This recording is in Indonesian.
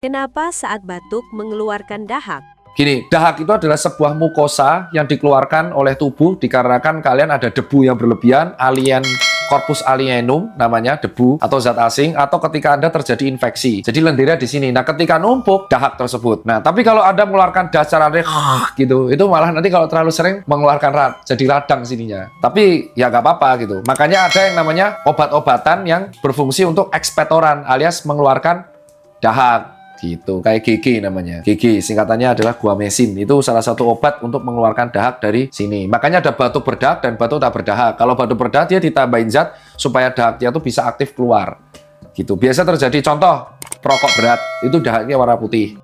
Kenapa saat batuk mengeluarkan dahak? Gini, dahak itu adalah sebuah mukosa yang dikeluarkan oleh tubuh dikarenakan kalian ada debu yang berlebihan, corpus alienum namanya, debu atau zat asing, atau ketika Anda terjadi infeksi. Jadi lendirnya di sini. Nah, ketika numpuk, dahak tersebut. Nah, tapi kalau Anda mengeluarkan dasar gitu, itu malah nanti kalau terlalu sering mengeluarkan jadi radang sininya. Tapi ya nggak apa-apa gitu. Makanya ada yang namanya obat-obatan yang berfungsi untuk ekspektoran alias mengeluarkan dahak. Gitu, kayak GG namanya. GG singkatannya adalah guamesin. Itu salah satu obat untuk mengeluarkan dahak dari sini. Makanya ada batuk berdahak dan batuk tak berdahak. Kalau batuk berdahak dia ditambahin zat supaya dahaknya itu bisa aktif keluar. Gitu. Biasa terjadi contoh perokok berat, itu dahaknya warna putih.